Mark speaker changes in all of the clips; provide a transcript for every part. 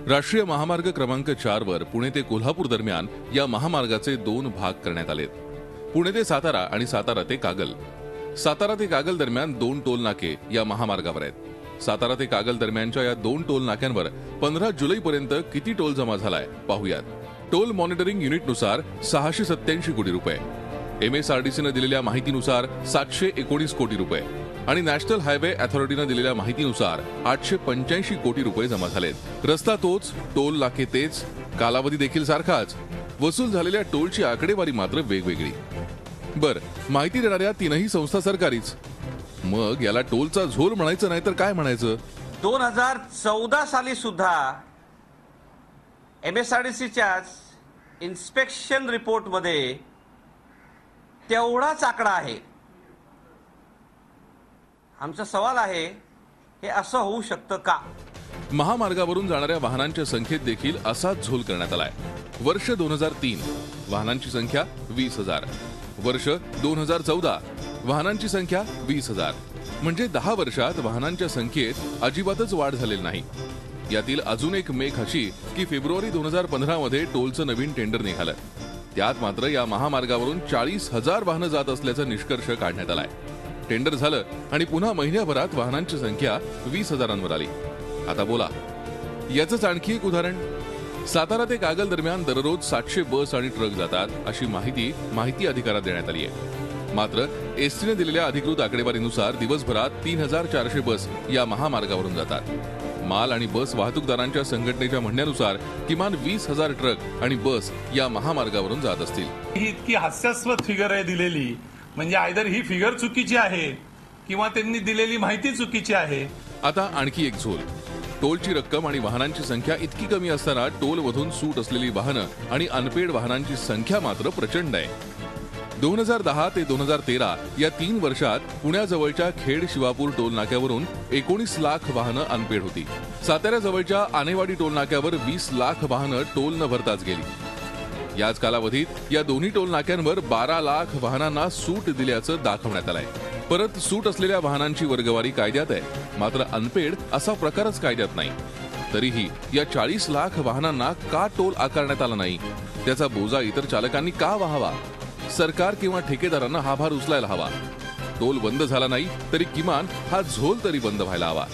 Speaker 1: राष्ट्रीय महामार्ग क्रमांक 4 वर पुणे ते कोल्हापूर दरम्यान या महामार्गाचे 2 भाग करण्यात आलेत। पुणे ते सातारा आणि सातारा ते कागल। सातारा ते कागल दरम्यान 2 टोल नाके या महामार्गावर आहेत। सातारा ते कागल दरम्यानच्या या 2 टोल नाक्यांवर 15 जुलैपर्यंत किती टोल जमा झालाय पाहूयात। टोल मॉनिटरिंग युनिटनुसार 687 कोटी रुपये, MSRDCने दिलेल्या माहितीनुसार 719 कोटी रुपये आणि नॅशनल हायवे अथॉरिटीने दिलेल्या माहितीनुसार 885 कोटी रुपये जमा झालेत। रस्ता तोच, टोल नाके तेच, कालावधी देखील सारखाच, वसूल झालेल्या टोलची आकडेवारी मात्र वेगवेगळी। माहिती देणाऱ्या तीनही संस्था सरकारीच, मग याला टोलचा झोल म्हणायचं नाही तर काय म्हणायचं?
Speaker 2: 2014 साली सुद्धा MSRDCच्या इन्स्पेक्शन रिपोर्ट मध्ये तेवढाच आकडा आहे। आमचा सवाल आहे, हे असं होऊ शकतं का?
Speaker 1: महामार्गावरून जाणाऱ्या वाहनांच्या संख्येत देखील असाच झोल करण्यात आलाय। वर्ष 2003 वाहनांची संख्या 20,000, वर्ष 2014 वाहनांची संख्या 20,000, म्हणजे 10 वर्षात वाहनांच्या संख्येत अजिबातच वाढ झालेली नाही। यातील अजून एक मेख अशी की फेब्रुवारी 2015 मध्ये टोलचं नवीन टेंडर निघालं, त्यात मात्र या महामार्गावरून 40,000 वाहनं जात असल्याचा निष्कर्ष काढण्यात आलाय। टेंडर झालं आणि पुन्हा महिन्याभरात वाहनांची संख्या 20,000वर आली। आता बोला, याचंच आणखी एक उदाहरण, सातारा ते कागल दरम्यान दररोज 700 बस आणि ट्रक जातात अशी माहिती अधिकारात देण्यात आली आहे। मात्र एसटीने दिलेल्या अधिकृत आकडेवारीनुसार दिवसभरात 3,400 बस या महामार्गावरून जातात। माल आणि बस वाहतूकदारांच्या संघटनेच्या म्हणण्यानुसार किमान 20,000 ट्रक आणि बस या महामार्गावरून जात असतील।
Speaker 3: ही इतकी हास्यास्पद फिगर आहे दिलेली, म्हणजे आयदर ही फिगर चुकीची आहे किंवा त्यांनी दिलेली माहिती चुकीची आहे।
Speaker 1: आता आणखी एक झोल, टोलची रक्कम आणि वाहनांची संख्या इतकी कमी असताना टोलमधून सूट असलेली वाहनं आणि अनपेड वाहनांची संख्या मात्र प्रचंड आहे। 2010 ते 2013 या 3 वर्षात पुण्याजवळच्या खेड शिवापूर टोल नाक्यावरून 19 लाख वाहनं अनपेड होती। साताऱ्याजवळच्या आनेवाडी टोल नाक्यावर 20 लाख वाहनं टोल न भरताच गेली। याच कालावधीत या दोन्ही टोल नाक्यांवर 12 लाख वाहनांना सूट दिल्याचं दाखवण्यात आलंय। परत सूट असलेल्या वाहनांची वर्गवारी कायद्यात आहे, मात्र अनपेड असा प्रकारच कायद्यात नाही। तरीही या 40 लाख वाहनांना का टोल आकारण्यात आला नाही, त्याचा बोजा इतर चालकांनी का वाहावा? सरकार किंवा ठेकेदारांना हा भार उचलायला हवा। टोल बंद झाला नाही तरी किमान हा झोल तरी बंद व्हायला हवा।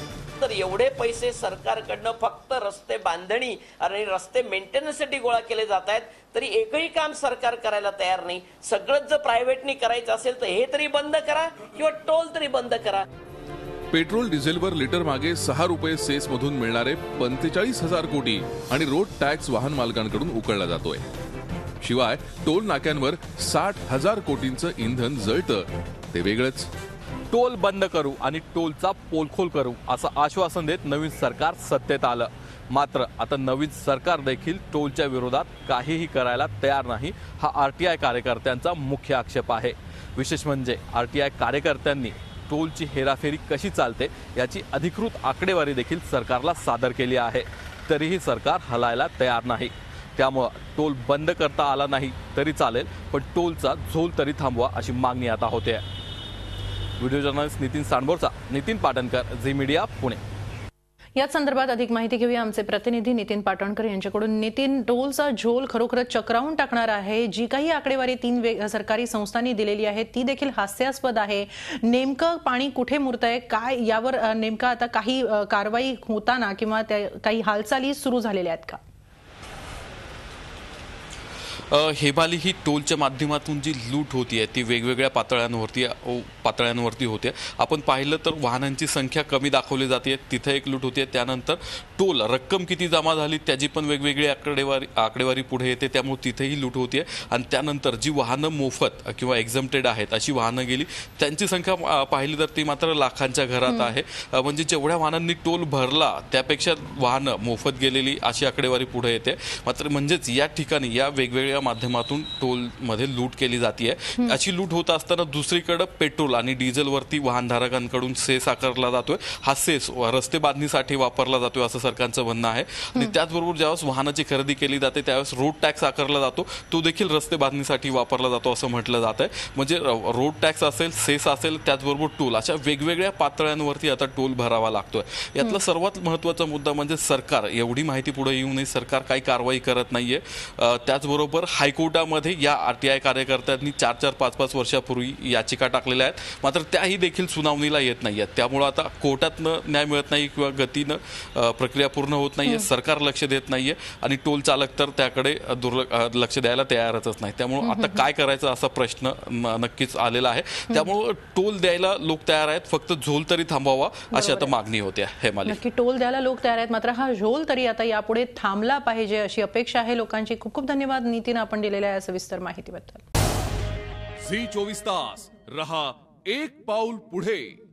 Speaker 4: तर एवढे पैसे सरकारकडनं फक्त रस्ते बांधणी आणि रस्ते मेंटेनन्ससाठी गोळा केले जात आहेत, तरी एकही काम सरकार करायला तयार नाही। सगळंच जर प्रायव्हेटनी करायचं असेल तर हे तरी बंद करा किंवा टोल तरी बंद करा।
Speaker 1: पेट्रोल डिझेलवर लिटर मागे 6 रुपये सेस मधून मिळणारे 45,000 कोटी आणि रोड टॅक्स वाहन मालकांकडून उकळला जातोय। शिवाय टोल नाक्यांवर 60,000 कोटींचं इंधन जळतं, ते वेगळंच।
Speaker 5: टोल बंद करू आणि टोलचा पोलखोल करू असं आश्वासन देत नवीन सरकार सत्तेत आलं। मात्र आता नवीन सरकार देखील टोलच्या विरोधात काहीही करायला तयार नाही, हा RTI कार्यकर्त्यांचा मुख्य आक्षेप आहे। विशेष म्हणजे RTI कार्यकर्त्यांनी टोलची हेराफेरी कशी चालते याची अधिकृत आकडेवारी देखील सरकारला सादर केली आहे, तरीही सरकार हलायला तयार नाही। त्यामुळे टोल बंद करता आला नाही तरी चालेल, पण टोलचा झोल तरी थांबवा अशी मागणी आता होते। व्हिडिओ जर्नलिस्ट नितीन सांडबोरचा, नितीन पाटणकर, झी मीडिया, पुणे।
Speaker 6: याच संदर्भात अधिक माहिती घेऊया आमचे प्रतिनिधी नितीन पाटणकर यांच्याकडून। नितीन, टोलचा झोल खरोखरच चक्रावून टाकणार आहे। जी काही आकडेवारी 3 सरकारी संस्थांनी दिलेली आहे ती देखील हास्यास्पद आहे। नेमकं पाणी कुठे मुरतंय, काय यावर नेमका आता काही कारवाई होताना किंवा काही हालचाली सुरू झालेल्या आहेत का?
Speaker 5: हेमाली, ही टोलच्या माध्यमातून जी लूट होती आहे ती वेगवेगळ्या पातळ्यांवरती होते। आपण पाहिलं तर वाहनांची संख्या कमी दाखवली जाते, तिथे एक लूट होते। त्यानंतर टोल रक्कम किती जमा झाली त्याची पण वेगवेगळी आकडेवारी पुढे येते, त्यामुळे तिथेही लूट होते। आणि त्यानंतर जी वाहनं मोफत किंवा एक्झम्प्टेड आहेत अशी वाहनं गेली, त्यांची संख्या पाहिली तर ती मात्र लाखांच्या घरात आहे। म्हणजे जेवढ्या वाहनांनी टोल भरला त्यापेक्षा वाहनं मोफत गेलेली अशी आकडेवारी पुढे येते। मात्र म्हणजेच या ठिकाणी या वेगवेगळ्या वेगवेगळ्या माध्यमातून टोलमध्ये लूट केली जाते. अशी लूट होत असताना दुसरीकडे पेट्रोल आणि डिझेलवरती वाहनधारकांकडून सेस आकारला जातोय. हा सेस रस्ते बांधणीसाठी वापरला जातोय असं सरकारचं म्हणणं आहे. आणि त्याचबरोबर ज्यावेळेस वाहनाची खरेदी केली जाते त्यावेळेस रोड टॅक्स आकारला जातो, तो देखील रस्ते बांधणीसाठी वापरला जातो असं म्हटलं जात आहे. म्हणजे रोड टॅक्स असेल, सेस असेल, त्याचबरोबर टोल, अशा वेगवेगळ्या पातळ्यांवरती आता टोल भरावा लागतोय. यातला सर्वात महत्त्वाचा मुद्दा म्हणजे सरकार एवढी माहिती पुढे येऊनही सरकार काही कारवाई करत नाहीये. त्याचबरोबर हायकोर्टामध्ये या RTI कार्यकर्त्यांनी 4-4, 5-5 वर्षापूर्वी याचिका टाकलेल्या आहेत, मात्र त्याही देखील सुनावणीला येत नाहीयेत. त्यामुळे आता कोर्टातनं न्याय मिळत नाही किंवा गतीनं प्रक्रिया पूर्ण होत नाहीये. सरकार लक्ष देत नाहीये आणि टोल चालक तर त्याकडे लक्ष द्यायला तयारच नाही. त्यामुळे आता काय करायचं असा प्रश्न नक्कीच आलेला आहे. त्यामुळे टोल द्यायला लोक तयार आहेत, फक्त झोल तरी थांबवावा अशी आता मागणी होते. हेमाली,
Speaker 6: नक्की टोल द्यायला लोक तयार आहेत, मात्र हा झोल तरी आता यापुढे थांबला पाहिजे अशी अपेक्षा आहे लोकांची. खूप खूप धन्यवाद नितीन, आपण दिलेल्या या सविस्तर माहितीबद्दल.
Speaker 1: झी 24 तास रहा एक पाऊल पुढे.